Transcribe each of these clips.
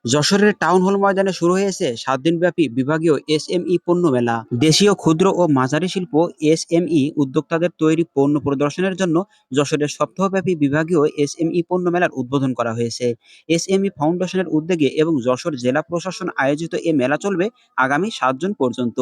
যশোরের town hall ময়দানে শুরু হয়েছে 7 দিনব্যাপী বিভাগীয় এসএমই পণ্য মেলা। দেশীয় ক্ষুদ্র ও মাঝারি শিল্প এসএমই উদ্যোক্তাদের তৈরি পণ্য প্রদর্শনের জন্য যশোরের সপ্তাহব্যাপী বিভাগীয় এসএমই পণ্য মেলার উদ্বোধন করা হয়েছে। এসএমই ফাউন্ডেশনের উদ্যোগে এবং যশোর জেলা প্রশাসন আয়োজিত এ মেলা চলবে আগামী 7 জুন পর্যন্ত।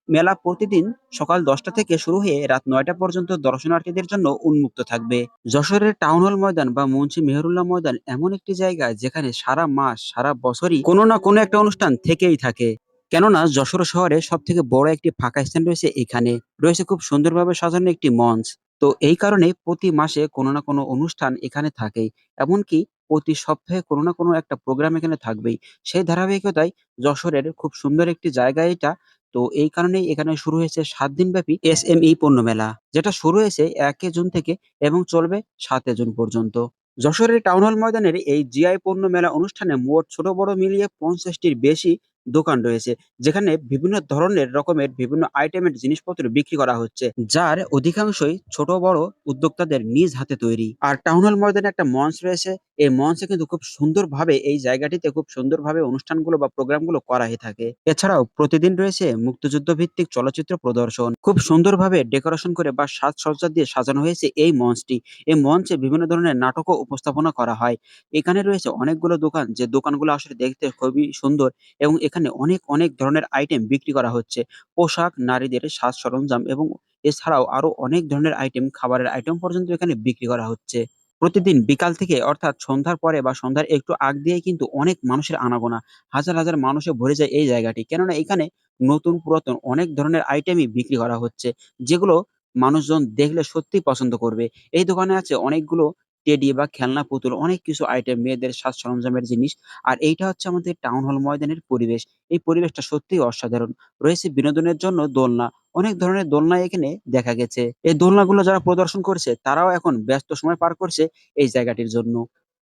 মেলা প্রতিদিন সকাল 10টা থেকে শুরু হয়ে রাত 9টা পর্যন্ত দর্শনার্থীদের জন্য উন্মুক্ত থাকবে। যশোরের টাউন হল ময়দান বা মুন্সি মেহেরুল্লাহ ময়দান এমন একটি জায়গা যেখানে সারা মাস সারা বছরই কোনো না কোনো একটা অনুষ্ঠান থেকেই থাকে। কেননা যশোর শহরে সব থেকে বড় একটি ফাঁকা স্থান রয়েছে এখানে। রয়েছে খুব সুন্দরভাবে সাজানো একটি মঞ্চ। তো এই কারণে প্রতি মাসে কোনো না কোনো অনুষ্ঠান এখানে থাকেই। এমনকি প্রতি সপ্তাহে কোনো না কোনো একটা প্রোগ্রাম এখানে থাকবেই। সেই ধারাবাহিকতায় যশোরের খুব সুন্দর একটি জায়গা এটা। তো এই কারণেই এখানে শুরু হয়েছে 7 দিনব্যাপী এসএমই পণ্য মেলা, যেটা শুরু হয়েছে 1 জুন থেকে এবং চলবে 7 জুন পর্যন্ত। যশোরের টাউন হল ময়দানের এই জিআই পণ্য মেলা অনুষ্ঠানে মোট ছোট বড় মিলিয়ে 50টির বেশি দোকান রয়েছে, যেখানে বিভিন্ন ধরনের রকমের বিভিন্ন আইটেমের জিনিসপত্র বিক্রি করা হচ্ছে, যার অধিকাংশই ছোট বড় উদ্যোক্তাদের নিজ হাতে তৈরি। আর টাউন হল ময়দানে একটা মঞ্চ রয়েছে। এই মঞ্চে কিন্তু খুব সুন্দরভাবে এই জায়গাটিতে খুব সুন্দরভাবে অনুষ্ঠানগুলো বা প্রোগ্রামগুলো করা হয়ে থাকে। এছাড়াও প্রতিদিন রয়েছে মুক্তিযুদ্ধ ভিত্তিক চলচ্চিত্র প্রদর্শন। খুব সুন্দরভাবে ডেকোরেশন করে বা সাজসজ্জা দিয়ে সাজানো হয়েছে এই মঞ্চটি। এই মঞ্চে বিভিন্ন ধরনের নাটকও উপস্থাপনা করা হয়। এখানে রয়েছে অনেকগুলো দোকান, যে দোকানগুলো আসলে দেখতে খুবই সুন্দর এবং এখানে অনেক, অনেক ধরনের আইটেম বিক্রি করা হচ্ছে। পোশাক, নারীদের সাজ সরঞ্জাম এবং এছাড়াও আরো অনেক ধরনের আইটেম, খাবারের আইটেম পর্যন্ত এখানে বিক্রি করা হচ্ছে। প্রতিদিন বিকাল থেকে অর্থাৎ সন্ধ্যার পরে বা সন্ধ্যার একটু আগ দিয়েই কিন্তু অনেক মানুষের আনাগোনা। হাজার, হাজার মানুষে ভরে যায় এই জায়গাটি। কেননা এখানে নতুন পুরাতন অনেক ধরনের আইটেমই বিক্রি করা হচ্ছে, যেগুলো মানুষজন দেখলে সত্যিই পছন্দ করবে। এই দোকানে আছে অনেকগুলো টেডি বা খেলনা পুতুল, অনেক কিছু আইটেম, মেয়েদের সাজ সরঞ্জামের জিনিস। আর এইটা হচ্ছে আমাদের টাউন হল ময়দানের পরিবেশ। এই পরিবেশটা সত্যিই অসাধারণ। রয়েছে বিনোদনের জন্য দোলনা। অনেক ধরনের দোলনা এখানে দেখা গেছে। এই দোলনাগুলো যারা প্রদর্শন করছে তারাও এখন ব্যস্ত সময় পার করছে এই জায়গাটির জন্য।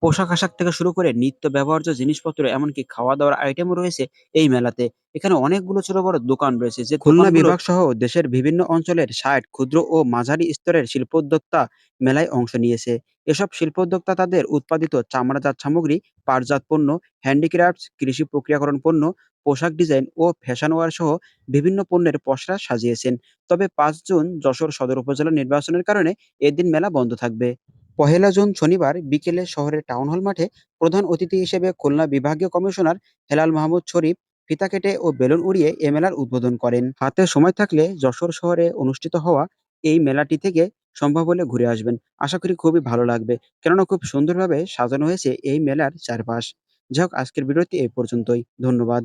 পোশাক-আশাক থেকে শুরু করে নিত্য ব্যবহার্য জিনিসপত্র, এমনকি খাওয়া-দাওয়ার আইটেমও রয়েছে এই মেলাতে। এখানে অনেকগুলো ছোট বড় দোকান রয়েছে, যে খুলনা বিভাগ সহ দেশের বিভিন্ন অঞ্চলের ৬০ ক্ষুদ্র ও মাঝারি স্তরের শিল্পোদ্যোক্তা মেলায় অংশ নিয়েছে। এসব শিল্পোদ্যোক্তা তাদের উৎপাদিত চামড়াজাত সামগ্রী, পাটজাত পণ্য, হ্যান্ডিক্রাফটস, কৃষি প্রক্রিয়াকরণ পণ্য, পোশাক ডিজাইন ও ফ্যাশন ওয়্যার সহ বিভিন্ন পণ্যের পসরা সাজিয়েছেন। তবে ৫ জুন যশোর সদর উপজেলা নির্বাচনের কারণে এদিন মেলা বন্ধ থাকবে। ১লা জুন শনিবার বিকেলে শহরের টাউন হল মাঠে প্রধান অতিথি হিসেবে খুলনা বিভাগীয় কমিশনার হেলাল মাহমুদ শরীফ ফিতা কেটে ও বেলুন উড়িয়ে এ মেলার উদ্বোধন করেন। হাতে সময় থাকলে যশোর শহরে অনুষ্ঠিত হওয়া এই মেলাটি থেকে সম্ভব হলে ঘুরে আসবেন। আশা করি খুবই ভালো লাগবে। কেননা খুব সুন্দরভাবে সাজানো হয়েছে এই মেলার চারপাশ। যাই হোক, আজকের ভিডিওটি এই পর্যন্তই। ধন্যবাদ।